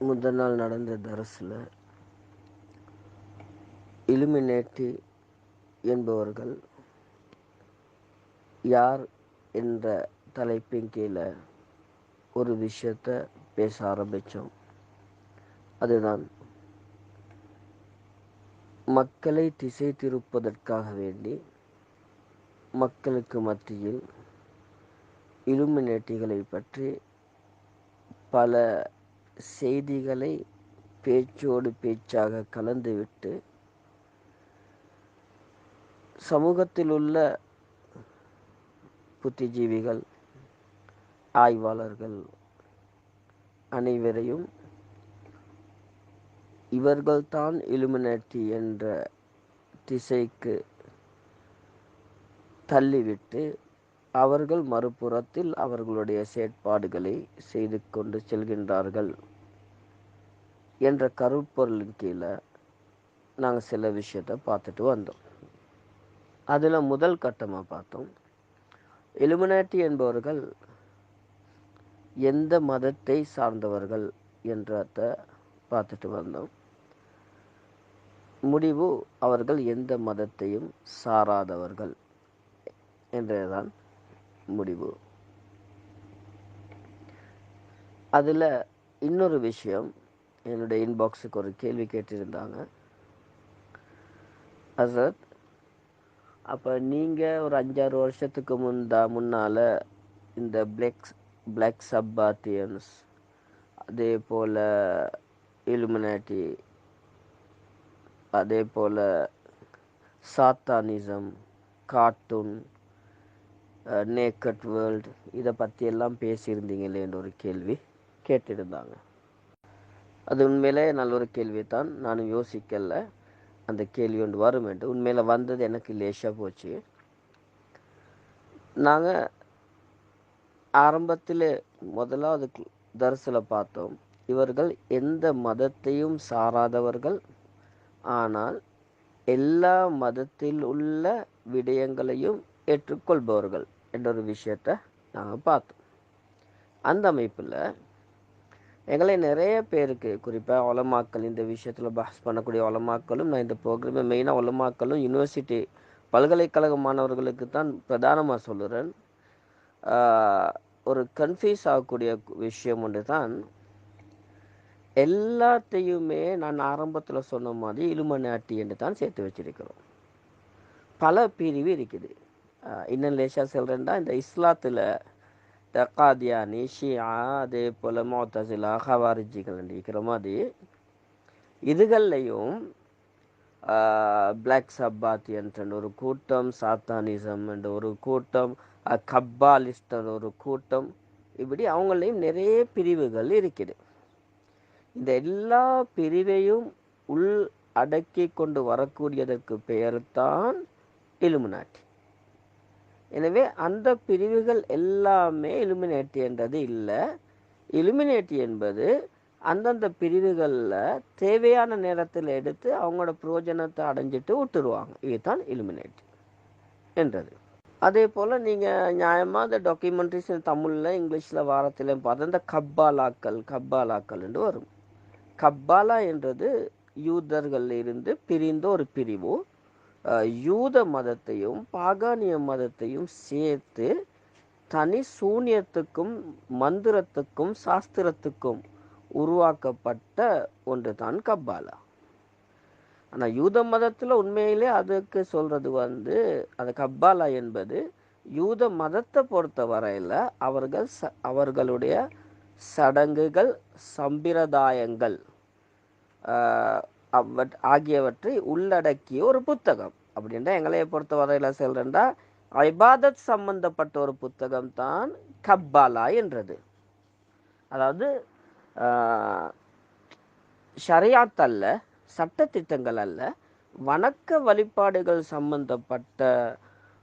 முதல் நாள் நடந்த தரசில் இலுமினேட்டி என்பவர்கள் யார் என்ற தலைப்பின் கீழே ஒரு விஷயத்தை பேச ஆரம்பித்தோம். அதுதான் மக்களை திசை திருப்பதற்காக வேண்டி மக்களுக்கு மத்தியில் இலுமினேட்டிகளை பற்றி பல செய்திகளை பேச்சோடு பேச்சாக கலந்துவிட்டு சமூகத்தில் உள்ள புத்திஜீவிகள், ஆய்வாளர்கள் அனைவரையும் இவர்கள்தான் இலுமினேட்டி என்ற திசைக்கு தள்ளிவிட்டு அவர்கள் மறுபுறத்தில் அவர்களுடைய செயற்பாடுகளை செய்து கொண்டு செல்கின்றார்கள் என்ற கருப்பொருளின் கீழே நாங்கள் சில விஷயத்தை பார்த்துட்டு வந்தோம். அதில் முதல் கட்டமாக பார்த்தோம், இலுமினேட்டி என்பவர்கள் எந்த மதத்தை சார்ந்தவர்கள் என்றத பார்த்துட்டு வந்தோம். முடிவு அவர்கள் எந்த மதத்தையும் சாராதவர்கள் என்றதுதான் முடிவு. அதில் இன்னொரு விஷயம், என்னுடைய இன்பாக்ஸுக்கு ஒரு கேள்வி கேட்டிருந்தாங்க. அசத், அப்போ நீங்கள் ஒரு 5-6 வருஷத்துக்கு முன்னால் இந்த பிளாக் சப்பாத்தியன்ஸ், அதே போல் இலுமினாட்டி, அதே போல் சாத்தானிசம், கார்ட்டூன், நேக்கட் வேர்ல்டு, இதை பற்றியெல்லாம் பேசியிருந்தீங்களேன்ற ஒரு கேள்வி கேட்டிருந்தாங்க. அது உண்மையிலே நல்ல ஒரு கேள்வி தான். நானும் யோசிக்கல அந்த கேள்வி ஒன்று வரும் என்று. உண்மையில் வந்தது எனக்கு லேசாக போச்சு. நாங்கள் ஆரம்பத்தில் முதலாவது தரிசில் பார்த்தோம், இவர்கள் எந்த மதத்தையும் சாராதவர்கள், ஆனால் எல்லா மதத்தில் உள்ள விடயங்களையும் ஏற்றுக்கொள்பவர்கள் என்ற ஒரு விஷயத்தை நாங்கள் பார்த்தோம். அந்த அமைப்பில் எங்களை நிறைய பேருக்கு, குறிப்பாக உலமாக்கள், இந்த விஷயத்தில் பஹஸ் பண்ணக்கூடிய உலமாக்களும், நான் இந்த ப்ரோக்ராமை மெயினாக உலமாக்களும் யூனிவர்சிட்டி பல்கலைக்கழக மாணவர்களுக்கு தான் பிரதானமாக சொல்லுறேன். ஒரு கன்ஃபியூஸ் ஆகக்கூடிய விஷயம் ஒன்று தான், எல்லாத்தையுமே நான் ஆரம்பத்தில் சொன்ன மாதிரி இலுமினாட்டி என்று தான் சேர்த்து வச்சிருக்கிறோம். பல பிரிவு இருக்குது. இன்னும் லேசாக சொல்கிறேன்டா, இந்த இஸ்லாத்தில் காதியானி, ஷியா, அதே போல் முஅ்தஸிலா, ஹவாரிஜிகள் இருக்கிற மாதிரி இதுகள்லையும் பிளாக் சப்பாத்தியன்ஸ் என்ற ஒரு கூட்டம், சாத்தானிசம் என்ற ஒரு கூட்டம், கப்பாலிஸ்ட் ஒரு கூட்டம், இப்படி அவங்களையும் நிறைய பிரிவுகள் இருக்குது. இந்த எல்லா பிரிவையும் உள் அடக்கி கொண்டு வரக்கூடியதற்கு பெயர்தான் இலுமினாட்டி. எனவே அந்த பிரிவுகள் எல்லாமே இலுமினேட்டி என்றது இல்லை. இலுமினேட்டி என்பது அந்தந்த பிரிவுகளில் தேவையான நேரத்தில் எடுத்து அவங்களோட பிரயோஜனத்தை அடைஞ்சிட்டு விட்டுருவாங்க. இதுதான் இலுமினேட்டி என்றது. அதே போல் நீங்கள் நியாயமாக இந்த டாக்குமெண்ட்ரிஸ் தமிழில், இங்கிலீஷில் வாரத்திலையும் பார்த்து இந்த கப்பாலாக்கள் என்று வரும். கப்பாலா என்றது யூதர்களில் இருந்து பிரிந்த ஒரு பிரிவு. யூத மதத்தையும் பாகானிய மதத்தையும் சேர்த்து தனி சூனியத்துக்கும் மந்திரத்துக்கும் சாஸ்திரத்துக்கும் உருவாக்கப்பட்ட ஒன்று தான் கப்பாலா. ஆனால் யூத மதத்தில் உண்மையிலே அதுக்கு சொல்கிறது அந்த கப்பாலா என்பது யூத மதத்தை பொறுத்த வரையில் அவர்களுடைய சடங்குகள், சம்பிரதாயங்கள் ஆகியவற்றை உள்ளடக்கிய ஒரு புத்தகம். அப்படின்றா எங்களையை பொறுத்த வரையில் சொல்கிறேன்டா, இபாதத் சம்பந்தப்பட்ட ஒரு புத்தகம் தான் கப்பாலா என்றது. அதாவது ஷரியாத் அல்ல, சட்டத்திட்டங்கள் அல்ல, வணக்க வழிபாடுகள் சம்பந்தப்பட்ட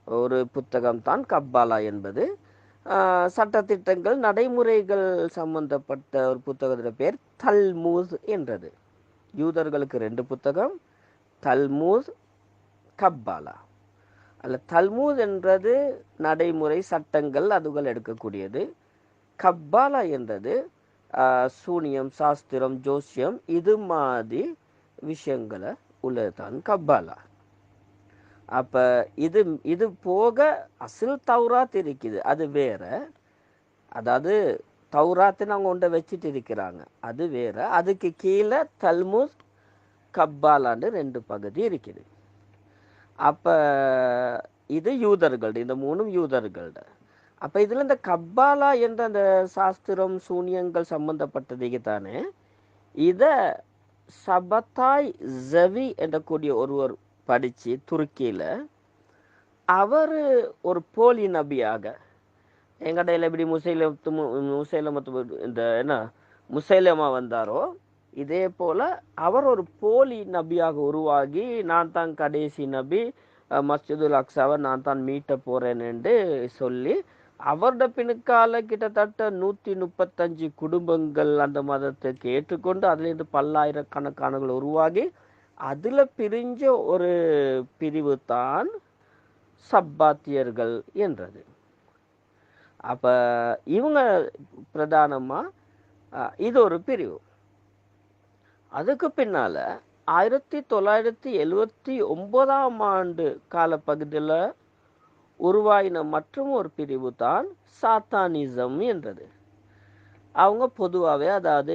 ஒரு புத்தகம் தான் கப்பாலா என்பது. சட்டத்திட்டங்கள், நடைமுறைகள் சம்பந்தப்பட்ட ஒரு புத்தகத்தின் பேர் தல்மூத் என்றது. யூதர்களுக்கு 2 புத்தகம், தல்மூத், கப்பாலா. அல்ல, தல்மூத் என்றது நடைமுறை சட்டங்கள் அதுகள் எடுக்கக்கூடியது. கப்பாலா என்றது சூனியம், சாஸ்திரம், ஜோசியம் இது மாதிரி விஷயங்களை உள்ளதுதான் கப்பாலா. அப்ப இது இது போக அசில் தௌராத் இருக்குது, அது வேற. அதாவது தௌராத்துன்னு அவங்க ஒன்றை வச்சுட்டு இருக்கிறாங்க, அது வேற. அதுக்கு கீழே தல்முத், கப்பாலான்னு 2 பகுதி இருக்குது. அப்ப இது யூதர்கள்ட, இந்த 3 யூதர்கள்ட. அப்ப இதுல இந்த கப்பாலா என்ற அந்த சாஸ்திரம் சூனியங்கள் சம்பந்தப்பட்டதுக்கு தானே இத சபத்தாய் ஜவி என்ற கூடிய ஒருவர் படிச்சு துருக்கியில, அவர் ஒரு போலி நபியாக எங்கடையில் எப்படி முசைலமத்து இந்த என்ன முசைலமா வந்தாரோ இதே போல அவர் ஒரு போலி நபியாக உருவாகி, நான் தான் கடைசி நபி, மஸ்ஜிதுல் அக்ஸாவை நான் தான் மீட்ட போறேன்னு சொல்லி அவரோட பின்னுக்கால கிட்டத்தட்ட 135 குடும்பங்கள் அந்த மதத்துக்கு ஏற்றுக்கொண்டு அதுலேருந்து பல்லாயிரக்கணக்கானங்கள் உருவாகி அதுல பிரிஞ்ச ஒரு பிரிவு தான் சப்பாத்தியர்கள் என்றது. அப்ப இவங்க பிரதானமா இது ஒரு பிரிவு. அதுக்கு பின்னால 1979ஆம் ஆண்டு காலப்பகுதியில் உருவாயின மற்றும் ஒரு பிரிவு தான் சாத்தானிசம் என்றது. அவங்க பொதுவாகவே அதாவது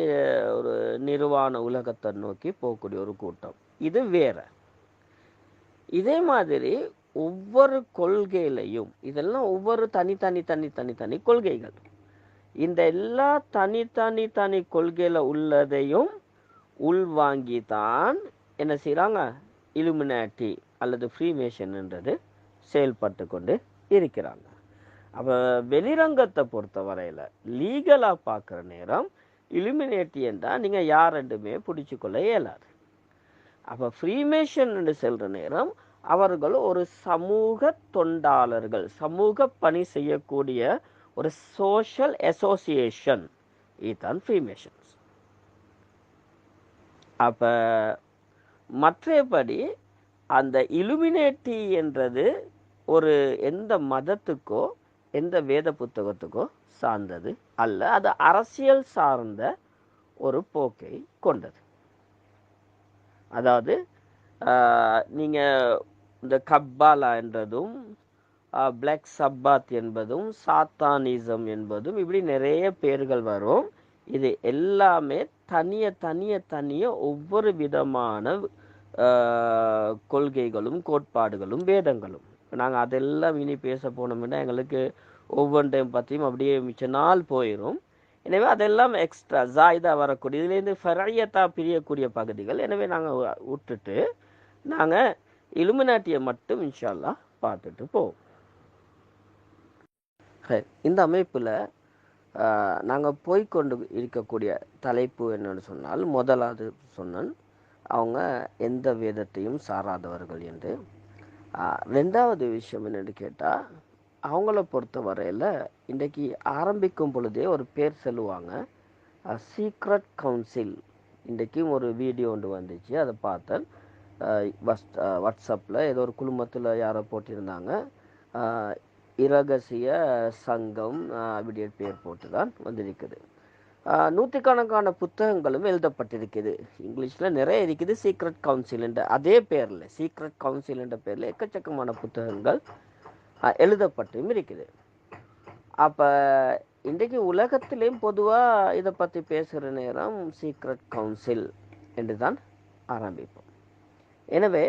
ஒரு நிர்வாண உலகத்தை நோக்கி போகக்கூடிய ஒரு கூட்டம், இது வேற. இதே மாதிரி ஒவ்வொரு கொள்கையிலையும் இதெல்லாம் ஒவ்வொரு தனி கொள்கைகள். இந்த எல்லா தனி கொள்கையில உள்ளதையும் உள்வாங்கி தான் என்ன செய்யறாங்க, இலுமினாட்டி அல்லது ஃப்ரீமேஷன்ன்றது செயல்பட்டு கொண்டு இருக்கிறாங்க. அப்ப வெளிரங்கத்தை பொறுத்த வரையில லீகலா பார்க்குற நேரம் இலுமினேட்டி என்றால் நீங்க யாரெண்டுமே பிடிச்சு கொள்ள இயலாது. அப்ப ஃப்ரீமேஷன் என்று சொல்ற நேரம் அவர்கள் ஒரு சமூக தொண்டாளர்கள், சமூக பணி செய்யக்கூடிய ஒரு சோஷியல் அசோசியேஷன், இதுதான் ஃப்ரீமேஷன்ஸ். அப்ப மற்றபடி அந்த இலுமினேட்டி என்றது ஒரு எந்த மதத்துக்கோ எந்த வேத புத்தகத்துக்கோ சார்ந்தது அல்ல, அது அரசியல் சார்ந்த ஒரு போக்கை கொண்டது. அதாவது நீங்க இந்த கப்பாலா என்றதும் பிளாக் சப்பாத் என்பதும் சாத்தானிசம் என்பதும் இப்படி நிறைய பேர்கள் வரும். இது எல்லாமே தனிய ஒவ்வொரு விதமான கொள்கைகளும் கோட்பாடுகளும் வேதங்களும். நாங்கள் அதெல்லாம் இனி பேச போனோம்னா எங்களுக்கு ஒவ்வொன்றையும் பற்றியும் அப்படியே மிச்ச நாள் போயிடும். எனவே அதெல்லாம் எக்ஸ்ட்ரா ஜாயிதா வரக்கூடிய இதுலேருந்து ஃபரையத்தா பிரியக்கூடிய பகுதிகள். எனவே நாங்கள் விட்டுட்டு நாங்கள் இலுமினாட்டியை மட்டும் இன்ஷா அல்லாஹ் பார்த்துட்டு போவோம். இந்த அமைப்பில் நாங்கள் போய்கொண்டு இருக்கக்கூடிய தலைப்பு என்னன்னு சொன்னால், முதலாவது சொன்னேன் அவங்க எந்த வேதத்தையும் சாராதவர்கள் என்று. ரெண்டாவது விஷயம் என்னென்னு கேட்டால், அவங்கள பொறுத்த வரையில் இன்றைக்கு ஆரம்பிக்கும் பொழுதே ஒரு பேர் சொல்லுவாங்க, சீக்ரெட் கவுன்சில். இன்றைக்கும் ஒரு வீடியோ ஒன்று வந்துச்சு, அதை பார்த்தேன் வாட்ஸ்அப்பில். ஏதோ ஒரு குழுமத்தில் யாரோ போட்டிருந்தாங்க, இரகசிய சங்கம் அப்படி பேர் போட்டு தான் வந்திருக்குது. நூற்றுக்கணக்கான புத்தகங்களும் எழுதப்பட்டிருக்குது, இங்கிலீஷில் நிறைய இருக்குது. சீக்ரெட் கவுன்சில் என்ற அதே பேரில், சீக்ரெட் கவுன்சில் என்ற பேரில் எக்கச்சக்கமான புத்தகங்கள் எழுதப்பட்டும் இருக்குது. அப்போ இன்றைக்கு உலகத்திலேயும் பொதுவாக இதை பற்றி பேசுகிற நேரம் சீக்ரெட் கவுன்சில் என்று தான் ஆரம்பிப்போம். எனவே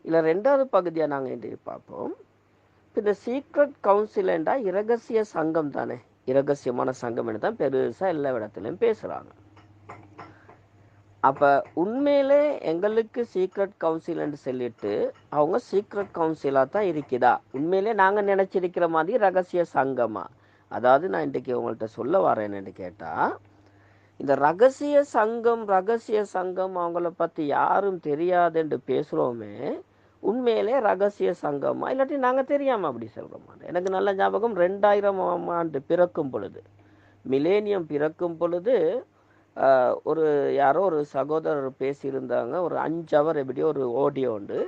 இதில் ரெண்டாவது பகுதியாக நாங்கள் இன்றைக்கு பார்ப்போம். இந்த சீக்ரெட் கவுன்சில் என்றால் இரகசிய சங்கம் தானே, இரகசியமான சங்கம் என்று தான் பெருசாக எல்லா இடத்துலையும் பேசுகிறாங்க. அப்போ உண்மையிலே எங்களுக்கு சீக்ரெட் கவுன்சில் என்று சொல்லிட்டு அவங்க சீக்ரெட் கவுன்சிலாக தான் இருக்குதா, உண்மையிலே நாங்கள் நினச்சிருக்கிற மாதிரி ரகசிய சங்கமா? அதாவது நான் இன்றைக்கு உங்கள்கிட்ட சொல்ல வரேன்னு கேட்டால், இந்த ரகசிய சங்கம் அவங்கள பற்றி யாரும் தெரியாதுன்னு பேசுகிறோமே, உண்மையிலே ரகசிய சங்கமா இல்லாட்டி நாங்கள் தெரியாமல் அப்படி சொல்கிறோமா? எனக்கு நல்ல ஞாபகம், 2000ஆம் ஆண்டு பிறக்கும் பொழுது, மிலேனியம் பிறக்கும் பொழுது ஒரு யாரோ ஒரு சகோதரர் பேசியிருந்தாங்க, ஒரு 5 ஹவர் எப்படியோ ஒரு ஆடியோ உண்டு.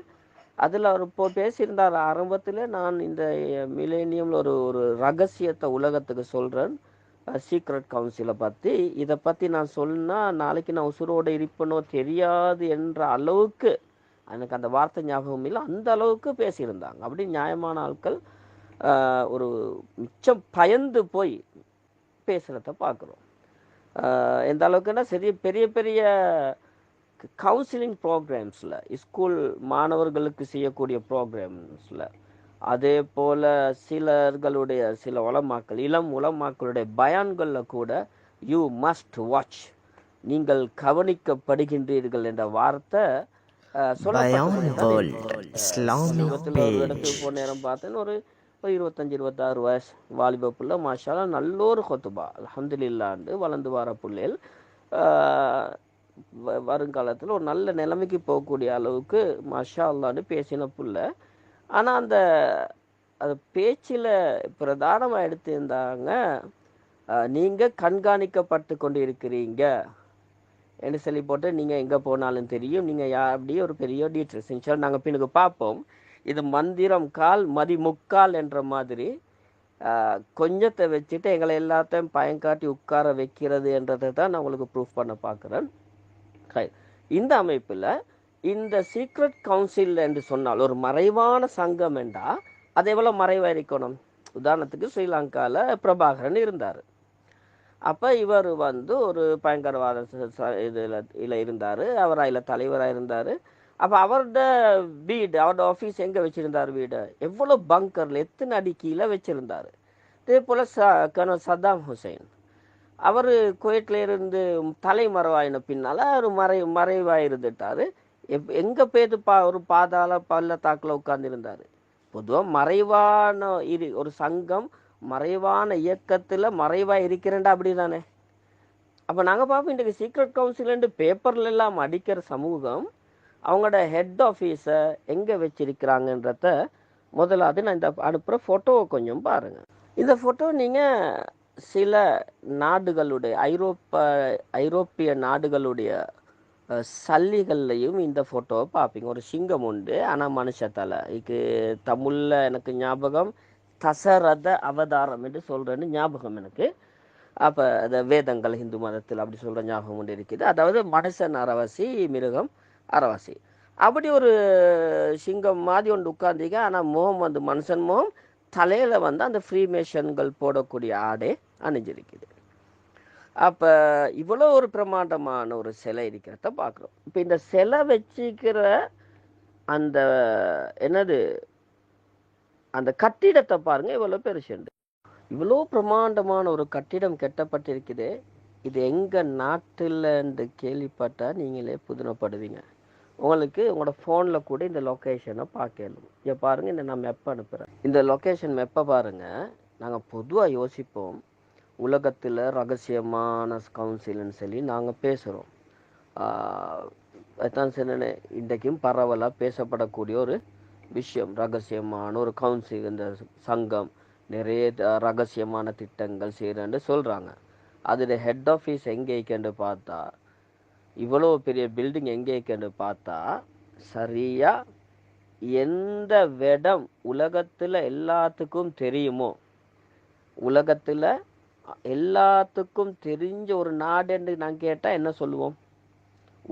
அதில் அவர் இப்போ பேசியிருந்தார், ஆரம்பத்தில் நான் இந்த மிலேனியமில் ஒரு ரகசியத்தை உலகத்துக்கு சொல்கிறேன், சீக்ரெட் கவுன்சிலை பற்றி. இதை பற்றி நான் சொன்னால் நாளைக்கு நான் உசுரோடு இருப்பனோ தெரியாது என்ற அளவுக்கு, எனக்கு அந்த வார்த்தை ஞாபகம் இல்லை, அந்த அளவுக்கு பேசியிருந்தாங்க. அப்படி நியாயமான ஆட்கள் ஒரு மிச்சம் பயந்து போய் பேசுகிறத பார்க்குறோம். எந்த அளவுக்குன்னா சரி, பெரிய பெரிய கவுன்சிலிங் ப்ரோக்ராம்ஸில், ஸ்கூல் மாணவர்களுக்கு செய்யக்கூடிய ப்ரோக்ராம்ஸில், அதே போல் சில உலமாக்கள், இளம் உலமாக்களுடைய பயான்களில் கூட யூ மஸ்ட் வாட்ச், நீங்கள் கவனிக்கப்படுகின்றீர்கள் என்ற வார்த்தை சொல்லப்பட்டிருக்கிறது. ஒரு இடத்துக்கு போன நேரம் பார்த்தேன்னு ஒரு 25-26 வயசு வாலிப புள்ள, மாஷாலா நல்ல ஒரு கொத்துபா, அல்ஹம்துலில்லாண்டு வளர்ந்து வர புள்ளைகள் வருங்காலத்தில் ஒரு நல்ல நிலைமைக்கு போகக்கூடிய அளவுக்கு மாஷா அல்லான்னு பேசின புள்ள. ஆனால் அந்த பேச்சில் பிரதானமாக எடுத்திருந்தாங்க, நீங்கள் கண்காணிக்கப்பட்டு கொண்டு இருக்கிறீங்க என்று சொல்லி போட்டு, நீங்கள் எங்கே போனாலும் தெரியும், நீங்கள் அப்படியே ஒரு பெரிய டீட்டெயில்ஸ் சொல்லி நாங்கள் பின்னுக்கு பார்ப்போம். இது மந்திரம் கால் மதி முக்கால் என்ற மாதிரி கொஞ்சத்தை வச்சுட்டு எங்களை எல்லாத்தையும் பயங்காட்டி உட்கார வைக்கிறது என்றதை தான் நான் உங்களுக்கு ப்ரூஃப் பண்ண பார்க்குறேன். இந்த அமைப்பில் இந்த சீக்ரெட் கவுன்சில் என்று சொன்னால் ஒரு மறைவான சங்கம் என்றா அது எவ்வளோ மறைவாக இருக்கணும். உதாரணத்துக்கு ஸ்ரீலங்காவில் பிரபாகரன் இருந்தார். அப்போ இவர் ஒரு பயங்கரவாத இதில் இருந்தார், அவர் அதில் தலைவராக இருந்தார். அப்போ அவரோட வீடு, அவரோட ஆஃபீஸ் எங்கே வச்சுருந்தார்? வீடு எவ்வளோ பங்கரில் எத்தனை அடி கீழே வச்சுருந்தார். இதே போல் சதாம் ஹுசைன், அவர் குவைட்டில் இருந்து தலைமறைவாயின பின்னால் அவர் மறைவாக இருந்துட்டார். எங்கே போய்து ஒரு பாதாள பள்ளத்தாக்கில் உட்கார்ந்துருந்தார். பொதுவாக மறைவான ஒரு சங்கம் மறைவான இயக்கத்தில் மறைவாக இருக்கிறேன்டா அப்படி தானே. அப்போ நாங்கள் பார்ப்போம், இன்றைக்கு சீக்ரெட் கவுன்சில் பேப்பர்ல எல்லாம் அடிக்கிற சமூகம் அவங்களோட ஹெட் ஆஃபீஸை எங்கே வச்சிருக்கிறாங்கன்றத முதலாவது நான் இந்த அனுப்புகிற ஃபோட்டோவை கொஞ்சம் பாருங்கள். இந்த ஃபோட்டோ நீங்கள் சில நாடுகளுடைய ஐரோப்பிய நாடுகளுடைய சல்லிகள்லையும் இந்த ஃபோட்டோவை பார்ப்பீங்க. ஒரு சிங்கம் உண்டு, ஆனால் மனுஷத்தலை. இதுக்கு தமிழில் எனக்கு ஞாபகம் தசரத அவதாரம் என்று சொல்கிறேன்னு ஞாபகம் எனக்கு. அப்போ அந்த வேதங்கள் இந்து மதத்தில் அப்படி சொல்கிற ஞாபகம் ஒன்று இருக்குது. அதாவது மனுஷன் அரவாசி, மிருகம் அரவாசி. அப்படி ஒரு சிங்கம் மாதிரி ஒன்று உட்கார்ந்தீங்க. ஆனால் முகம் மனுஷன் முகம், தலையில் அந்த ஃப்ரீமேஷன்கள் போடக்கூடிய ஆடை அணிஞ்சிருக்குது. அப்போ இவ்வளோ ஒரு பிரமாண்டமான ஒரு சிலை இருக்கிறத பார்க்குறோம். இப்போ இந்த சிலை வச்சுக்கிற அந்த அந்த கட்டிடத்தை பாருங்கள், இவ்வளோ பெருசுண்டு. இவ்வளோ பிரமாண்டமான ஒரு கட்டிடம் கட்டப்பட்டிருக்குது. இது எங்கள் நாட்டில் என்று கேள்விப்பட்டால் நீங்களே புதுமைப்படுவீங்க. உங்களுக்கு உங்களோட ஃபோனில் கூட இந்த லொக்கேஷனை பார்க்கணும். இங்கே பாருங்கள், இந்த நான் மெப்பை அனுப்புகிறேன். இந்த லொக்கேஷன் மெப்பை பாருங்கள். நாங்கள் பொதுவாக யோசிப்போம், உலகத்தில் ரகசியமான கவுன்சில்னு சொல்லி நாங்கள் பேசுகிறோம். அதுதான் சொன்னேன், இன்றைக்கும் பரவலாக பேசப்படக்கூடிய ஒரு விஷயம், ரகசியமான ஒரு கவுன்சில், இந்த சங்கம் நிறைய ரகசியமான திட்டங்கள் செய்கிறேன்னு சொல்கிறாங்க. அதில் ஹெட் ஆஃபீஸ் எங்கே இருக்குன்னு பார்த்தா, இவ்வளோ பெரிய பில்டிங் எங்கே இருக்குன்னு பார்த்தா, சரியாக எந்த இடம் உலகத்தில் எல்லாத்துக்கும் தெரியுமோ, உலகத்தில் எல்லாத்துக்கும் தெரிஞ்ச ஒரு நாடுன்னு நான் கேட்டால் என்ன சொல்லுவோம்?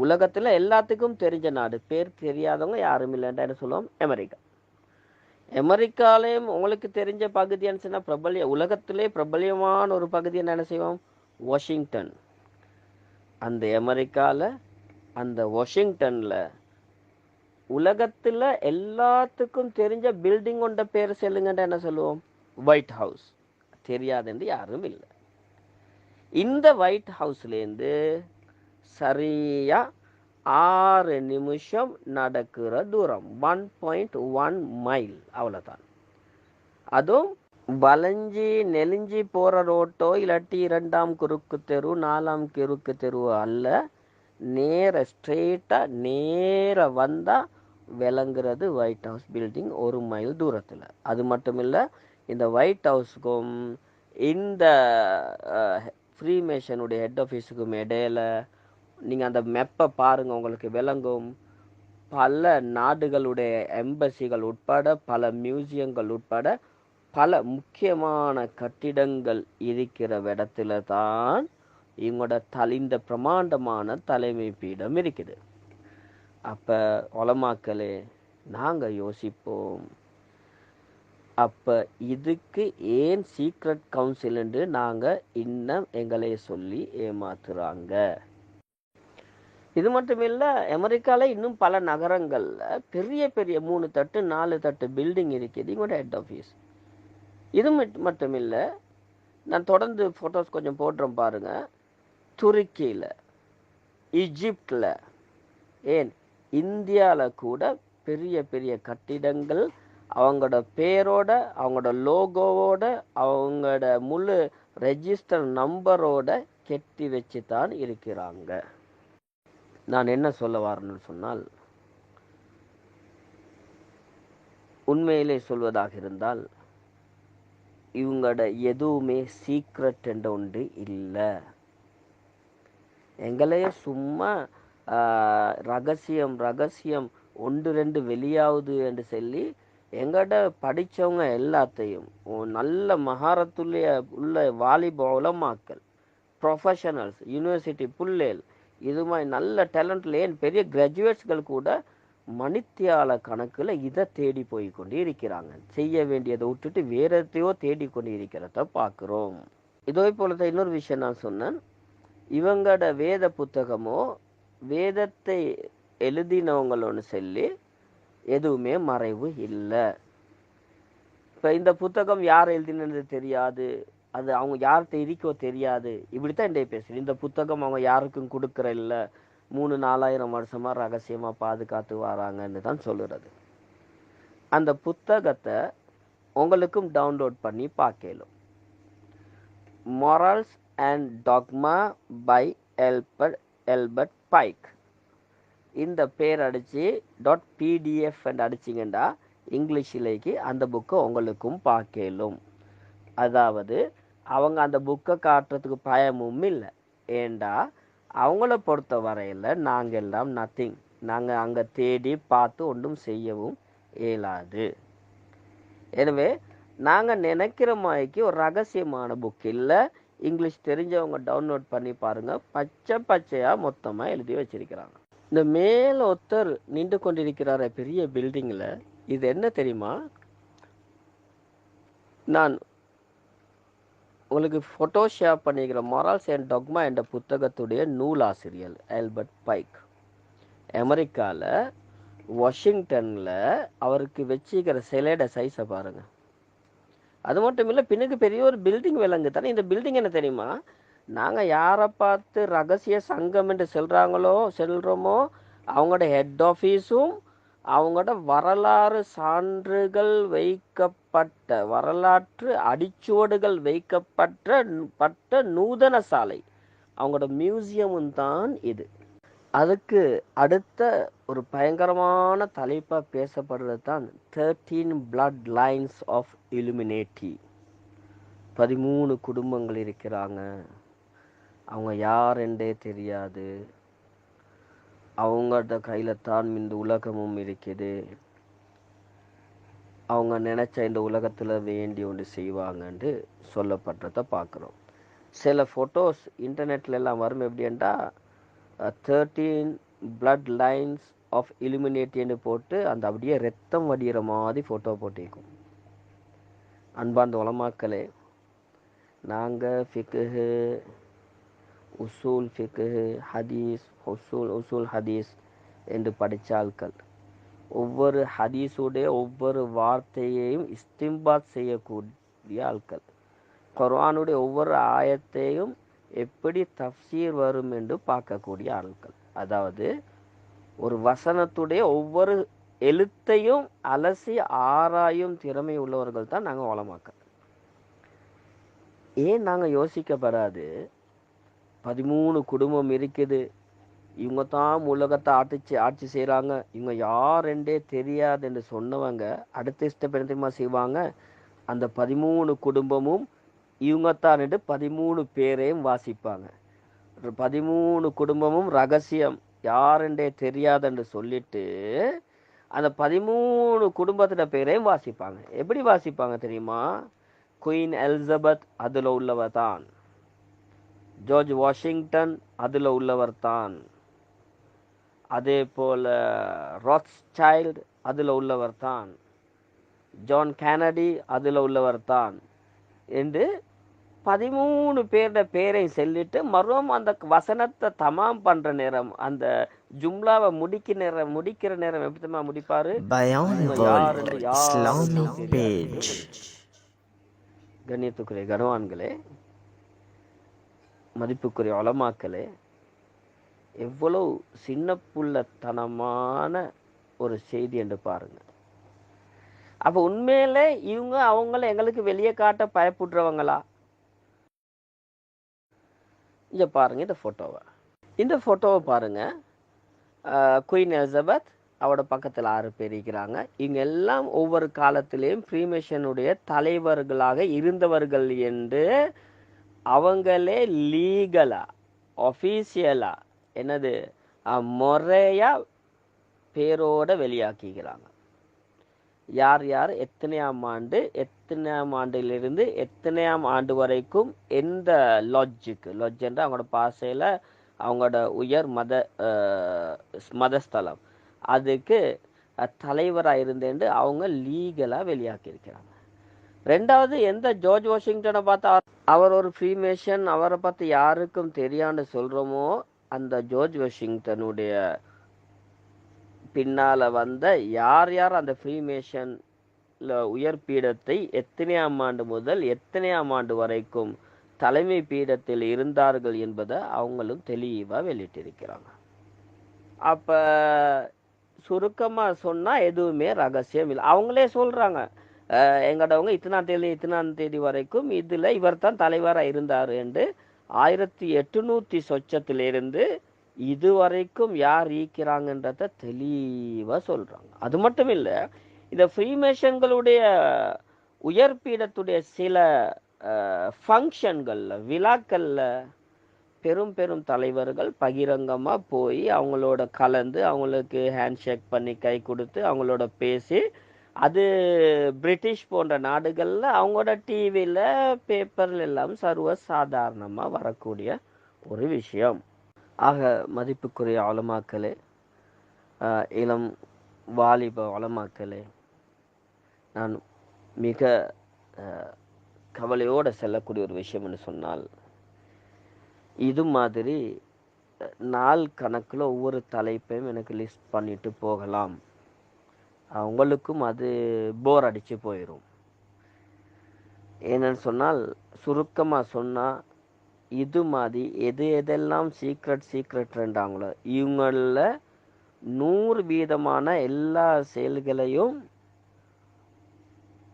உலகத்தில் எல்லாத்துக்கும் தெரிஞ்ச நாடு, பேர் தெரியாதவங்க யாரும் இல்லைன்றா என்ன சொல்லுவோம்? அமெரிக்கா. அமெரிக்காலேயும் உங்களுக்கு தெரிஞ்ச பகுதி என்ன உலகத்திலே பிரபலியமான ஒரு பகுதி என்ன செய்வோம்? வாஷிங்டன். அந்த அமெரிக்காவில் அந்த வாஷிங்டனில் உலகத்தில் எல்லாத்துக்கும் தெரிஞ்ச பில்டிங் கொண்ட பேர் சொல்லுங்கன்ற என்ன சொல்லுவோம்? White house. தெரியாதுன்னு யாரும் இல்லை. இந்த ஒயிட் ஹவுஸ்லேருந்து சரியாக 6 நிமிஷம் நடக்கிற தூரம், 1.1 மைல், அவ்வளோதான். அதுவும் வளைஞ்சி நெலிஞ்சி போகிற ரோட்டோ இல்லாட்டி 2ஆம் குறுக்கு தெரு 4ஆம் குறுக்கு தெரு அல்ல, நேர ஸ்ட்ரெயிட்டாக நேர வந்தால் விளங்குறது ஒயிட் ஹவுஸ் பில்டிங் 1 மைல் தூரத்தில். அது மட்டும் இல்லை, இந்த ஒயிட் ஹவுஸுக்கும் இந்த ஃப்ரீமேஷனுடைய ஹெட் ஆஃபீஸுக்கும் இடையில நீங்கள் அந்த மெப்பை பாருங்கள், உங்களுக்கு விளங்கும். பல நாடுகளுடைய எம்பசிகள் உட்பட, பல மியூசியங்கள் உட்பட பல முக்கியமான கட்டிடங்கள் இருக்கிற இடத்துல தான் இவங்களோட இந்த பிரமாண்டமான தலைமை பீடம் இருக்குது. அப்ப உலமாக்களே, நாங்க யோசிப்போம், அப்ப இதுக்கு ஏன் சீக்ரெட் கவுன்சில் என்று நாங்க இன்னும் எங்களை சொல்லி ஏமாத்துறாங்க? இது மட்டும் இல்ல, அமெரிக்கால இன்னும் பல நகரங்கள்ல பெரிய பெரிய 3 தட்டு 4 தட்டு பில்டிங் இருக்குது இவங்களோட ஹெட் ஆஃபீஸ். இது மட்டும் இல்ல, நான் தொடர்ந்து போட்டோஸ் கொஞ்சம் போடுறேன் பாருங்க. துருக்கியில, ஈஜிப்ட்ல, ஏன் இந்தியால கூட பெரிய பெரிய கட்டிடங்கள் அவங்களோட பேரோட, அவங்களோட லோகோவோட, அவங்களோட முழு ரெஜிஸ்டர் நம்பரோட கெட்டி வச்சு தான் இருக்கிறாங்க. நான் என்ன சொல்ல வரேன்னு சொன்னால், உண்மையிலே சொல்வதாக இருந்தால் இவங்களோட எதுவுமே சீக்ரெட் என்ற ஒன்று இல்லை. எங்களையே சும்மா ரகசியம் ரகசியம் 1-2 வெளியாகுது என்று சொல்லி எங்கட படித்தவங்க எல்லாத்தையும் நல்ல மகாரத்துள்ள உள்ள வாலிப உலமாக்கள், ப்ரொஃபஷனல்ஸ், யூனிவர்சிட்டி புள்ளேல், இது மாதிரி நல்ல டேலண்ட்ல ஏன் பெரிய கிராஜுவேட்ஸ்கள் கூட மணித்தியால கணக்கில் இதை தேடி போய் கொண்டு இருக்கிறாங்க. செய்ய வேண்டியதை விட்டுட்டு வேற எதையோ தேடி கொண்டு இருக்கிறத பார்க்குறோம். இதே போல இன்னொரு விஷயம் நான் சொன்னேன், இவங்களோட வேத புத்தகமோ வேதத்தை எழுதினவங்களோன்னு சொல்லி எதுவுமே மறைவு இல்லை. இப்போ இந்த புத்தகம் யார் எழுதினது தெரியாது, அது அவங்க யார்கிட்ட இருக்கோ தெரியாது, இப்படித்தான் இன்றைய பேசுகிறேன். இந்த புத்தகம் அவங்க யாருக்கும் கொடுக்குற இல்லை, 3-4,000 வருஷமா ரகசியமா பாதுகாத்து வராங்கன்னு தான் சொல்லுறது. அந்த புத்தகத்தை உங்களுக்கும் டவுன்லோட் பண்ணி பார்க்கலாம். Morals and dogma by Albert Pike. இந்த பேர் அடிச்சு .pdf அடிச்சிங்கன்னா இங்கிலீஷிலேக்கு அந்த புக்கை உங்களுக்கும் பார்க்கலும். அதாவது அவங்க அந்த புக்கை காட்டுறதுக்கு பயமும் இல்லை. ஏண்டா அவங்கள பொறுத்த வரையில் நாங்கள் எல்லாம் நத்திங், நாங்கள் அங்கே தேடி பார்த்து ஒன்றும் செய்யவும் இயலாது. எனவே நாங்கள் நினைக்கிற மாதிரிக்கு ஒரு ரகசியமான புக் இல்லை. இங்கிலீஷ் தெரிஞ்சவங்க டவுன்லோட் பண்ணி பாருங்க, பச்சை பச்சையாக மொத்தமாக எழுதி வச்சிருக்கிறாங்க. இந்த மேல ஒருத்தர் நின்று கொண்டிருக்கிறார பெரிய பில்டிங்கில், இது என்ன தெரியுமா? நான் உங்களுக்கு ஃபோட்டோ ஷேர் பண்ணிக்கிற மொரல்ஸ் அண்ட் டாக்மா என்ற புத்தகத்துடைய நூலாசிரியர் ஆல்பர்ட் பைக். அமெரிக்காவில் வாஷிங்டனில் அவருக்கு வச்சுக்கிற சிலையோட சைஸை பாருங்கள். அது மட்டும் இல்லை, பின்னுக்கு பெரிய ஒரு பில்டிங் விளங்கு தானே. இந்த பில்டிங் என்ன தெரியுமா? நாங்கள் யாரை பார்த்து ரகசிய சங்கம் என்று சொல்கிறோமோ அவங்களோட ஹெட் ஆஃபீஸும் அவங்களோட வரலாறு சான்றுகள் வைக்கப்பட்ட, வரலாற்று அடிச்சுவடுகள் வைக்கப்பட்ட நூதன சாலை, அவங்களோட மியூசியமும் தான் இது. அதுக்கு அடுத்த ஒரு பயங்கரமான தலைப்பாக பேசப்படுறது தான் 13 பிளட் லைன்ஸ் ஆஃப் இலுமினேட்டி. 13 குடும்பங்கள் இருக்கிறாங்க, அவங்க யார் என்றே தெரியாது, அவங்களோட கையில் தான் இந்த உலகமும் இருக்குது, அவங்க நினச்ச இந்த உலகத்தில் வேண்டி ஒன்று செய்வாங்கன்னு சொல்லப்படுறத பார்க்குறோம். சில ஃபோட்டோஸ் இன்டர்நெட்ல எல்லாம் வரும். எப்படின்னா 13 பிளட் லைன்ஸ் ஆஃப் இலுமினேட்டின்னு போட்டு அந்த அப்படியே ரத்தம் வடிகிற மாதிரி ஃபோட்டோ போட்டிருக்கும். அன்பார்ந்த உலமாக்களே, நாங்கள் ஃபிக்ஹு, உசூல் ஃபிக்ஹு, ஹதீஸ், உசூல் ஹதீஸ் என்று படித்த ஆட்கள், ஒவ்வொரு ஹதீஸுடைய ஒவ்வொரு வார்த்தையையும் இஸ்திம்பாத் செய்யக்கூடிய ஆட்கள், குர்ஆனுடைய ஒவ்வொரு ஆயத்தையும் எப்படி தஃப்சீர் வரும் என்று பார்க்கக்கூடிய ஆட்கள். அதாவது ஒரு வசனத்துடைய ஒவ்வொரு எழுத்தையும் அலசி ஆராயும் திறமை உள்ளவர்கள் தான் நாங்கள் உலமாக்கள். ஏன் நாங்கள் யோசிக்கப்படாது? 13 குடும்பம் இருக்குது, இவங்க தான் உலகத்தை ஆட்சி செய்கிறாங்க, இவங்க யார் என்றே தெரியாது என்று சொன்னவங்க அடுத்த இஷ்டப்பெருமா செய்வாங்க, அந்த 13 குடும்பமும் இவங்க தான் என்று 13 பேரையும் வாசிப்பாங்க. 13 குடும்பமும் ரகசியம், யார் என்றே தெரியாது என்று சொல்லிட்டு அந்த 13 குடும்பத்தின பேரையும் வாசிப்பாங்க. எப்படி வாசிப்பாங்க தெரியுமா? குயின் எலிசபெத் அதில் உள்ளவர் தான், ஜார்ஜ் வாஷிங்டன் அதில் உள்ளவர் தான், அதே போல ராத்ஸ்சைல்டு அதில் உள்ளவர் தான், ஜான் கென்னடி அதில் உள்ளவர் தான் என்று 13 பேருடைய பேரை சொல்லிட்டு மறும் அந்த வசனத்தை தமாம் பண்ற நேரம், அந்த ஜும்லாவை முடிக்கிற நேரம் எப்படி தெரியுமா முடிப்பாரு? Bayan இவங்க யார் என்று World யாருக்கும் Islamic தெரியாது. page. கண்ணியத்துக்குரிய கனவான்களே, மதிப்புக்குரிய உலமாக்களே, எவ்வளவு சின்ன புள்ளத்தனமான ஒரு செய்தி என்று பாருங்க. அப்ப உண்மையிலே இவங்க அவங்கள எங்களுக்கு வெளியே காட்ட பயப்படுறவங்களா? இங்க பாருங்க இந்த போட்டோவை பாருங்க. குயின் எலிசபெத், அவரோட பக்கத்தில் 6 பேர் இருக்கிறாங்க. இவங்க எல்லாம் ஒவ்வொரு காலத்திலையும் ஃப்ரீமேஷனுடைய தலைவர்களாக இருந்தவர்கள் என்று அவங்களே லீகலா ஒஃபீஷியலா என்னது முறையா பேரோட வெளியாக்கிக்கிறாங்க. யார் யார் எத்தனையாம் ஆண்டிலிருந்து எத்தனையாம் ஆண்டு வரைக்கும் எந்த லொட்ஜ் என்ற அவங்களோட பாசையில் அவங்களோட உயர் மதஸ்தலம் அதுக்கு தலைவராக இருந்தேன்னு அவங்க லீகலாக வெளியாக்கியிருக்கிறாங்க. ரெண்டாவது, எந்த ஜார்ஜ் வாஷிங்டனை பார்த்தா அவர் ஒரு ஃப்ரீமேஷன், அவரை பார்த்து யாருக்கும் தெரியான்னு சொல்கிறோமோ, அந்த ஜார்ஜ் வாஷிங்டனுடைய பின்னால் வந்த யார் யார் அந்த ஃப்ரீமேஷன்ல உயர் பீடத்தை எத்தனையாம் ஆண்டு முதல் எத்தனையாம் ஆண்டு வரைக்கும் தலைமை பீடத்தில் இருந்தார்கள் என்பதை அவங்களும் தெளிவாக வெளியிட்டிருக்கிறாங்க. அப்போ சுருக்கமாக சொன்னால் எதுவுமே ரகசியம் இல்லை. அவங்களே சொல்கிறாங்க, எங்களோடவங்க இத்தனாம் தேதி வரைக்கும் இதில் இவர் தான் தலைவராக இருந்தார் என்று 1800 சொச்சத்திலிருந்து இதுவரைக்கும் யார் ஈக்கிறாங்கன்றத தெளிவாக சொல்கிறாங்க. அது மட்டும் இல்லை, இந்த ஃப்ரீமேஷன்களுடைய உயர் பீடத்துடைய சில ஃபங்க்ஷன்களில் விழாக்களில் பெரும் பெரும் தலைவர்கள் பகிரங்கமாக போய் அவங்களோட கலந்து அவங்களுக்கு ஹேண்ட்ஷேக் பண்ணி கை கொடுத்து அவங்களோட பேசி, அது பிரிட்டிஷ் போன்ற நாடுகளில் அவங்களோட டிவியில் பேப்பரில் எல்லாம் சர்வ சாதாரணமாக வரக்கூடிய ஒரு விஷயம். ஆக மதிப்புக்குரிய உலமாக்களே, இளம் வாலிப உலமாக்களே, நான் மிக கவலையோடு செல்லக்கூடிய ஒரு விஷயம்னு சொன்னால், இது மாதிரி நாள் கணக்கில் ஒவ்வொரு தலைப்பையும் எனக்கு லிஸ்ட் பண்ணிட்டு போகலாம். உங்களுக்கும் அது போர் அடித்து போயிடும். என்னன்னு சொன்னால், சுருக்கமாக சொன்னால், இது மாதிரி எதெல்லாம் சீக்ரெட்ன்றாங்களோ இவங்களில் 100% எல்லா செயல்களையும்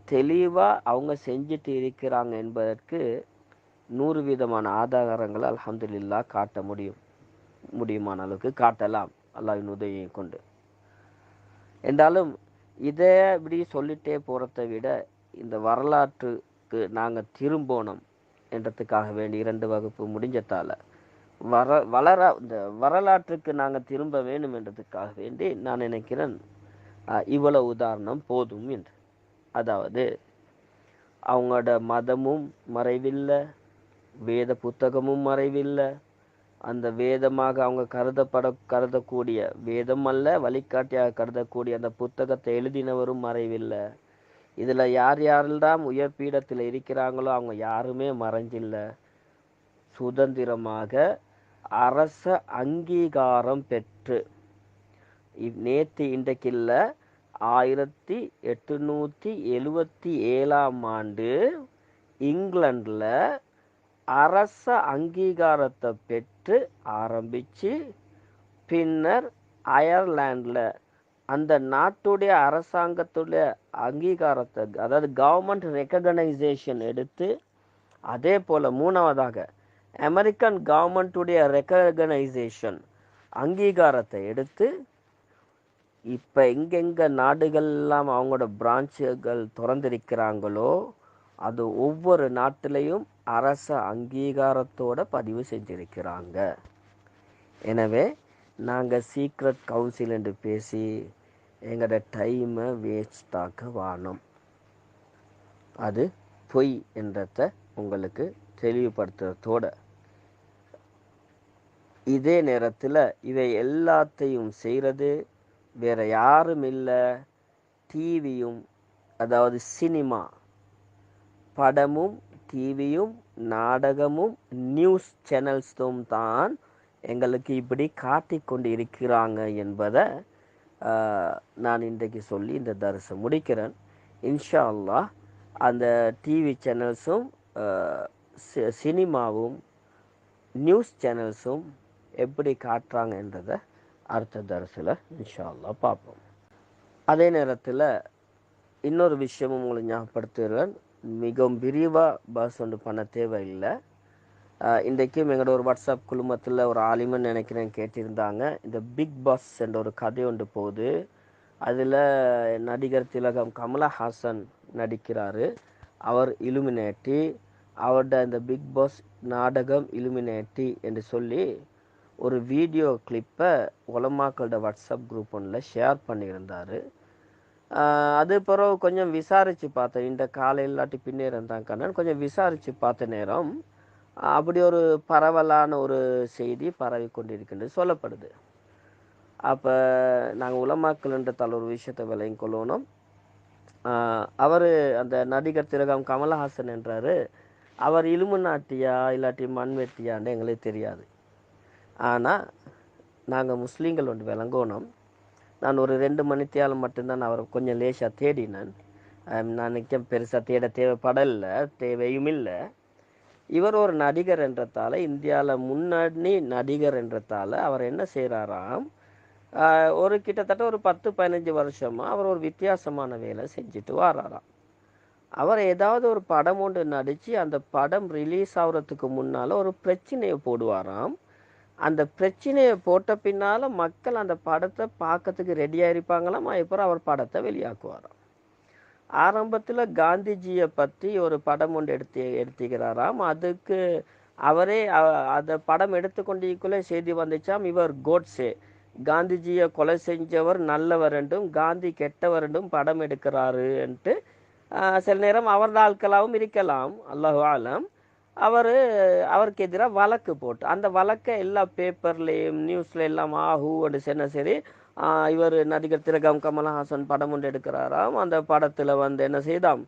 தெளிவாக அவங்க செஞ்சுட்டு இருக்கிறாங்க என்பதற்கு 100% ஆதாரங்களை அல்ஹம்துலில்லாஹ் காட்ட முடியுமான அளவுக்கு காட்டலாம் அல்லாஹ்வின் உதவியை கொண்டு. என்றாலும் இதை இப்படி சொல்லிட்டே போகிறத விட இந்த வரலாற்றுக்கு நாங்கள் திரும்பணும் என்றதுக்காக வேண்டி 2 வகுப்பு முடிஞ்சதால் இந்த வரலாற்றுக்கு நாங்கள் திரும்ப வேணும் என்றதுக்காக வேண்டி நான் நினைக்கிறேன் இவ்வளவு உதாரணம் போதும் என்று. அதாவது அவங்களோட மதமும் மறைவில்லை, வேத புத்தகமும் மறைவில்லை, அந்த வேதமாக அவங்க கருதக்கூடிய வேதம் அல்ல வழிகாட்டியாக கருதக்கூடிய அந்த புத்தகத்தை எழுதினவரும் மறைவில்லை. இதில் யாரெல்லாம் உயர் பீடத்தில் இருக்கிறாங்களோ அவங்க யாருமே மறைஞ்சில்லை. சுதந்திரமாக அரச அங்கீகாரம் பெற்று நேற்று இன்றைக்கில்ல 1877ஆம் ஆண்டு இங்கிலாண்டில் அரச அங்கீகாரத்தை பெற்று ஆரம்பித்து பின்னர் அயர்லாண்டில் அந்த நாட்டுடைய அரசாங்கத்துடைய அங்கீகாரத்தை, அதாவது கவர்மெண்ட் ரெக்கக்னைசேஷன் எடுத்து, அதே போல் 3வதாக அமெரிக்கன் கவர்மெண்ட்டுடைய ரெக்கக்னைசேஷன் அங்கீகாரத்தை எடுத்து, இப்போ எங்கெங்கே நாடுகள்லாம் அவங்களோட பிரான்ச்சுகள் திறந்திருக்கிறாங்களோ அது ஒவ்வொரு நாட்டிலையும் அரச அங்கீகாரத்தோடு பதிவு செஞ்சிருக்கிறாங்க. எனவே நாங்கள் சீக்ரெட் கவுன்சில் என்று பேசி எங்களோட டைமை வேஸ்ட் ஆக்க வானம். அது பொய் என்றத உங்களுக்கு தெளிவுபடுத்துறதோட, இதே நேரத்தில் இவை எல்லாத்தையும் செய்கிறது வேற யாரும் இல்லை, டிவியும், அதாவது சினிமா, படமும் டிவியும் நாடகமும் நியூஸ் சேனல்ஸும் தான் எங்களுக்கு இப்படி காட்டிக்கொண்டு இருக்கிறாங்க என்பதை நான் இன்றைக்கு சொல்லி இந்த தரிசை முடிக்கிறேன். இன்ஷா அல்லாஹ் அந்த டிவி சேனல்ஸும் சினிமாவும் நியூஸ் சேனல்ஸும் எப்படி காட்டுறாங்கன்றதை அடுத்த தரிசில் இன்ஷா அல்லாஹ் பார்ப்போம். அதே நேரத்தில் இன்னொரு விஷயமும் உங்களை ஞாபகப்படுத்துகிறேன். மிகவும் விரிவாக பாஸ் ஒன்று பண்ண தேவையில்லை. இன்றைக்கும் எங்களோட ஒரு வாட்ஸ்அப் குழுமத்தில் ஒரு ஆலிமன் நினைக்கிறேன் கேட்டிருந்தாங்க. இந்த பிக் பாஸ் என்ற ஒரு கதை ஒன்று போகுது. அதில் நடிகர் திலகம் கமலஹாசன் நடிக்கிறாரு. அவர் இலுமினேட்டி. அவரோட இந்த பிக் பாஸ் நாடகம் இலுமினேட்டி என்று சொல்லி ஒரு வீடியோ கிளிப்பை உலமாக்களோட வாட்ஸ்அப் குரூப் ஒன்றில் ஷேர் பண்ணியிருந்தார். அது பிறகு கொஞ்சம் விசாரித்து பார்த்தேன். இந்த காலையில் இல்லாட்டி பின்னேரம் தான் கண்ணன் கொஞ்சம் விசாரித்து பார்த்த நேரம் அப்படி ஒரு பரவலான ஒரு செய்தி பரவி கொண்டிருக்கின்றது சொல்லப்படுது. அப்போ நாங்கள் உலமாக்கள்ன்ற ஒரு விஷயத்தை விலையும் கொள்ளணும். அவர் அந்த நடிகர் திலகம் கமலஹாசன் என்றார். அவர் இலுமினாட்டியா இல்லாட்டி மண்வெட்டியான்னு எங்களுக்கு தெரியாது. ஆனால் நாங்கள் முஸ்லீம்கள் ஒன்று விளங்கணும். நான் ஒரு 2 மணித்தியாலும் மட்டும்தான் அவரை கொஞ்சம் லேசாக தேடினேன். நான் நிச்சயம் பெருசாக தேவைப்படலை, தேவையும் இல்லை. இவர் ஒரு நடிகர் என்றதால், இந்தியாவில் முன்னணி நடிகர் என்றதால் அவர் என்ன செய்கிறாராம், ஒரு கிட்டத்தட்ட ஒரு 10-15 வருஷமாக அவர் ஒரு வித்தியாசமான வேலை செஞ்சுட்டு வராராம். அவர் ஏதாவது ஒரு படம் ஒன்று நடித்து அந்த படம் ரிலீஸ் ஆகிறதுக்கு முன்னால் ஒரு பிரச்சனையை போடுவாராம். அந்த பிரச்சனையை போட்ட பின்னால் மக்கள் அந்த படத்தை பார்க்கறதுக்கு ரெடியாக இருப்பாங்களாம். அப்புறம் அவர் படத்தை வெளியாக்குவாராம். ஆரம்பத்தில் காந்திஜியை பற்றி ஒரு படம் ஒன்று எடுத்துக்கிறாராம். அதுக்கு அவரே அந்த படம் எடுத்துக்கொண்டிருக்குள்ளே செய்தி வந்துச்சாம், இவர் கோட்ஸே, காந்திஜியை கொலை செஞ்சவர் நல்லவர் என்றும் காந்தி கெட்டவர் என்றும் படம் எடுக்கிறாருன்ட்டு. சில நேரம் அவரது ஆட்களாகவும் இருக்கலாம், அல்லாஹு ஆலம். அவருக்கு எதிராக வழக்கு போட்டு அந்த வழக்கை எல்லா பேப்பர்லேயும் நியூஸில் எல்லாம் ஆஹூன்னு சொன்ன சரி, இவர் நடிகர் திலகம் கமலஹாசன் படம் ஒன்று எடுக்கிறாராம். அந்த படத்தில் என்ன செய்தாம்,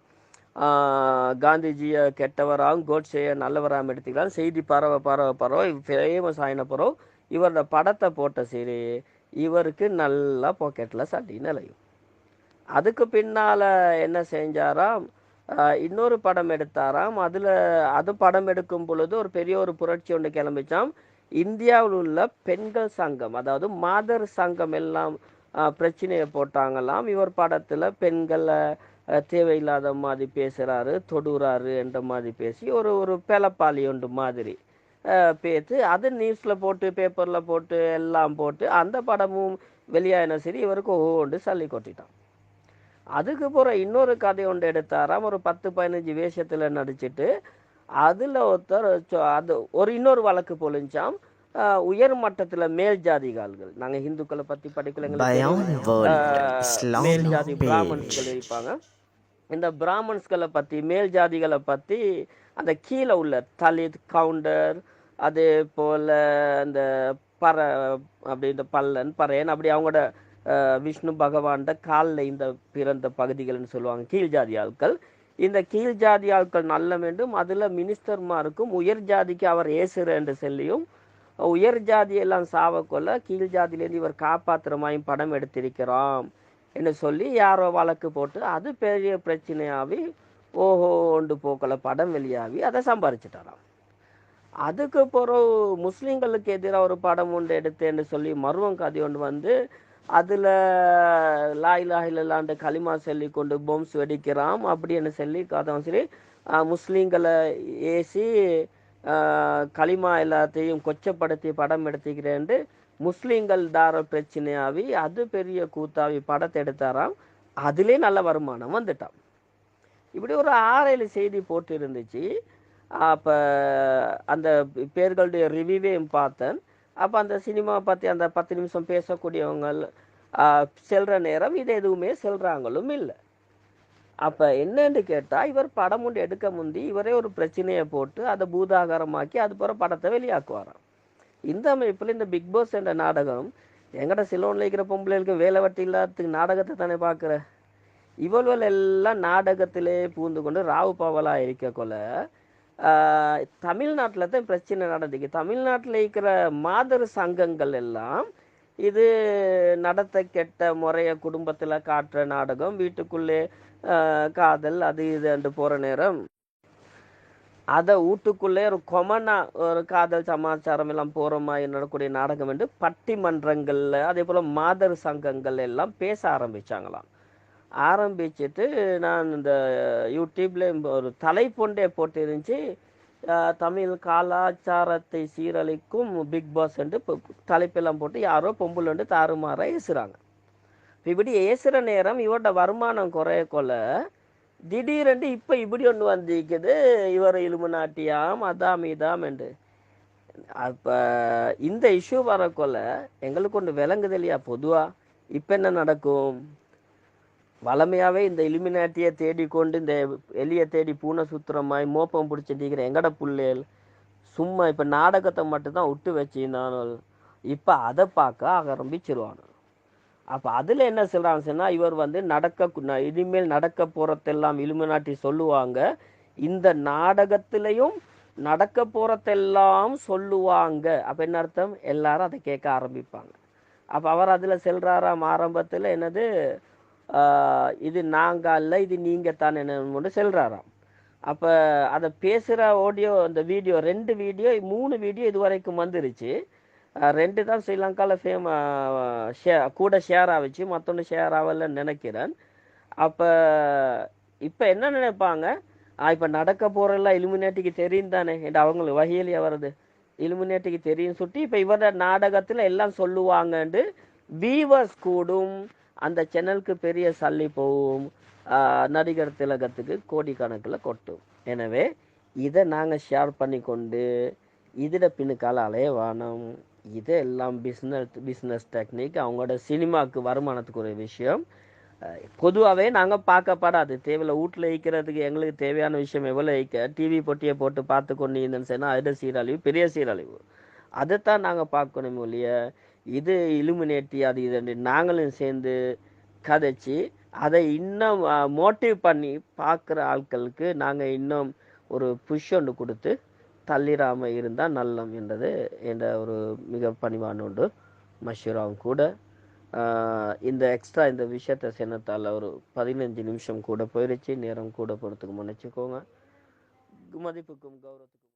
காந்திஜியை கெட்டவராகவும் கோட்ஸையை நல்லவராகவும் எடுத்துக்கலாம். செய்தி பரவ ஃபேமஸ் ஆகின பிறகு இவரோட படத்தை போட்ட சரி இவருக்கு நல்லா பாக்கெட்டில் சட்டி நிலையும். அதுக்கு பின்னால் என்ன செஞ்சாராம், இன்னொரு படம் எடுத்தாராம். அது படம் எடுக்கும் பொழுது ஒரு பெரிய ஒரு புரட்சி ஒன்று கிளம்பிச்சாம். இந்தியாவில் உள்ள பெண்கள் சங்கம், அதாவது மாதர் சங்கம் எல்லாம் பிரச்சனையை போட்டாங்களாம். இவர் படத்தில் பெண்களை தேவையில்லாத மாதிரி பேசுகிறாரு, தொடுறாரு என்ற மாதிரி பேசி ஒரு பேலப்பாளி ஒன்று மாதிரி பேத்து அது நியூஸில் போட்டு பேப்பரில் போட்டு எல்லாம் போட்டு அந்த படமும் வெளியாயின சரி இவருக்கு ஒன்று சல்லி கொட்டிட்டான். அதுக்கு போகிற இன்னொரு கதை ஒன்று எடுத்தாராம். ஒரு 10-15 வேஷத்தில் நடிச்சுட்டு அதில் ஒருத்தர் அது இன்னொரு வழக்கு போலிச்சாம். உயர் மட்டத்தில் மேல் ஜாதிகால்கள், நாங்கள் இந்துக்களை பற்றி படிக்கலைங்க, மேல் ஜாதி பிராமன்ஸ்கள் இருப்பாங்க. இந்த பிராமன்ஸ்களை பற்றி மேல் ஜாதிகளை பற்றி அந்த கீழே உள்ள தலித் கவுண்டர் அதே போல் அந்த அப்படி இந்த பல்லன் பறையன் அப்படி அவங்களோட விஷ்ணு பகவான்ட காலில் இந்த பிறந்த பகுதிகள்னு சொல்லுவாங்க கீழ் ஜாதி ஆட்கள். இந்த கீழ் ஜாதி ஆட்கள் நல்ல வேண்டும், அதில் மினிஸ்டர்மாருக்கும் உயர் ஜாதிக்கு அவர் ஏசுற என்று சொல்லியும் உயர் ஜாதியெல்லாம் சாவக்கொள்ள கீழ் ஜாதியிலேருந்து இவர் காப்பாற்றுறமாயும் படம் எடுத்திருக்கிறான் என்று சொல்லி யாரோ வழக்கு போட்டு அது பெரிய பிரச்சனையாகி ஒன்று போக்கல படம் வெளியாகி அதை சம்பாரிச்சிட்டாராம். அதுக்கு பிறகு முஸ்லீம்களுக்கு எதிராக ஒரு படம் ஒன்று எடுத்தேன்னு சொல்லி மருவம் கதை ஒன்று அதில் லாயிலாயிலாண்ட களிமா சொல்லி கொண்டு பொம்ஸ் வெடிக்கிறான் அப்படின்னு சொல்லி கதை சரி முஸ்லீம்களை ஏசி களிமா எல்லாத்தையும் கொச்சப்படுத்தி படம் எடுத்துக்கிறேன்ட்டு முஸ்லீம்கள் தார பிரச்சனையாகி அது பெரிய கூத்தாவி படத்தை எடுத்தாராம். அதிலே நல்ல வருமானம் வந்துட்டான். இப்படி ஒரு 6-7 செய்தி போட்டு இருந்துச்சு. அப்போ அந்த பேர்களுடைய ரிவ்யூவையும் பார்த்தேன். அப்போ அந்த சினிமா பற்றி அந்த 10 நிமிஷம் பேசக்கூடியவங்க செல்ற நேரம் இது எதுவுமே செல்றாங்களும் இல்லை. அப்ப என்னன்னு கேட்டா, இவர் படம் ஒன்று எடுக்க முந்தி இவரே ஒரு பிரச்சனையை போட்டு அதை பூதாகாரமாக்கி அது பிற படத்தை வெளியாக்குவாராம். இந்த அமைப்பில் இந்த பிக் பாஸ் என்ற நாடகம் எங்கட சிலோன்ல இருக்கிற பொம்பளைகளுக்கு வேலை வட்டி இல்லாததுக்கு நாடகத்தை தானே பார்க்குற. இவள்கள் எல்லாம் நாடகத்திலே பூந்து கொண்டு ராவு பவலா இருக்க கொள்ள தமிழ்நாட்டில் தான் பிரச்சனை நடந்துக்கு. தமிழ்நாட்டில் இருக்கிற மாதர் சங்கங்கள் எல்லாம் இது நடத்த கெட்ட முறைய குடும்பத்தில் காட்டுற நாடகம், வீட்டுக்குள்ளே காதல் அது இது என்று போகிற நேரம் அதை வீட்டுக்குள்ளே ஒரு கொமனா ஒரு காதல் சமாச்சாரம் எல்லாம் போகிற மாதிரி நடக்கூடிய நாடகம் என்று பட்டிமன்றங்களில் அதே போல் மாதர் சங்கங்கள் எல்லாம் பேச ஆரம்பித்தாங்களாம். ஆரம்பிச்சுட்டு நான் இந்த யூடியூப்ல ஒரு தலைப்பொண்டே போட்டு இருந்துச்சு, தமிழ் கலாச்சாரத்தை சீரழிக்கும் பிக் பாஸ் என்று தலைப்பெல்லாம் போட்டு யாரோ பொம்புலண்டு தாறுமாற ஏசுறாங்க. இப்படி ஏசுற நேரம் இவரோட வருமானம் குறைய கொள்ள திடீரென்று இப்போ இப்படி ஒன்று வந்திருக்குது, இவர் இலுமினாட்டியாம் அதாம் இதாம் என்று. அப்போ இந்த இஷ்யூ வரக்கொள்ள எங்களுக்கு ஒன்று விளங்குது இல்லையா? பொதுவாக இப்போ என்ன நடக்கும்? வளமையாகவே இந்த இலுமினாட்டியை தேடிக்கொண்டு இந்த எலியை தேடி பூனை சுத்துறமாய் மோப்பம் பிடிச்சிட்டு எங்கட புள்ளேல் சும்மா இப்போ நாடகத்தை மட்டும்தான் விட்டு வச்சிருந்தானோ இப்போ அதை பார்க்க ஆரம்பிச்சிருவானு. அப்போ அதில் என்ன சொல்கிறாங்க சொன்னால், இவர் வந்து இனிமேல் நடக்க போகிறதெல்லாம் இலுமினாட்டி சொல்லுவாங்க, இந்த நாடகத்திலையும் நடக்க போகிறதெல்லாம் சொல்லுவாங்க. அப்போ என்ன அர்த்தம்? எல்லாரும் அதை கேட்க ஆரம்பிப்பாங்க. அப்போ அவர் அதில் செல்றாராம் ஆரம்பத்தில் என்னது, இது நாங்கள் அல்ல இது நீங்கள் தான் என்ன செல்றாராம். அப்போ அதை பேசுகிற ஆடியோ அந்த வீடியோ 2 வீடியோ 3 வீடியோ இது வரைக்கும் வந்துருச்சு. 2 தான் ஸ்ரீலங்காவில் கூட ஷேர் ஆகிச்சு, மற்றொன்று ஷேர் ஆகலைன்னு நினைக்கிறேன். அப்போ இப்போ என்ன நினைப்பாங்க, இப்போ நடக்க போகிறெல்லாம் இலுமினேட்டிக்கு தெரியும் தானே என்று அவங்களுக்கு வகையிலேயே வருது, இலுமினேட்டிக்கு தெரியும் சுட்டி இப்போ இவரோட நாடகத்தில் எல்லாம் சொல்லுவாங்கன்ட்டு வீவர்ஸ் கூடும், அந்த சேனலுக்கு பெரிய சல்லி போகும், நடிகர் திலகத்துக்கு கோடிக்கணக்கில் கொட்டும். எனவே இதை நாங்கள் ஷேர் பண்ணி கொண்டு இதில் பின்னுக்கால அலையவானம், இதெல்லாம் பிஸ்னஸ் டெக்னிக், அவங்களோட சினிமாவுக்கு வருமானத்துக்கு ஒரு விஷயம். பொதுவாகவே நாங்கள் பார்க்கப்படாது. தேவையில்லை வீட்டில் வைக்கிறதுக்கு எங்களுக்கு தேவையான விஷயம் எவ்வளோ வைக்க டிவி பொட்டியை போட்டு பார்த்து கொண்டு இருந்தேன்னு சொன்னால் அதில் சீரழிவு, பெரிய சீரழிவு, அதைத்தான் நாங்கள் பார்க்கணும் ஒழிய இது இலுமினேட்டி அது இது நாங்களும் சேர்ந்து கதைச்சி அதை இன்னும் மோட்டிவ் பண்ணி பார்க்குற ஆட்களுக்கு நாங்கள் இன்னும் ஒரு புஷ் ஒன்று கொடுத்து தள்ளிடாமல் இருந்தால் நல்லம் என்றது என்ற ஒரு மிக பணிவான உண்டு மஷூராவும் கூட. இந்த எக்ஸ்ட்ரா இந்த விஷயத்தை சென்னத்தால் ஒரு 15 நிமிஷம் கூட போயிடுச்சு. நேரம் கூட போகிறதுக்கு முனைச்சிக்கோங்க. மதிப்புக்கும் கௌரவத்துக்கும்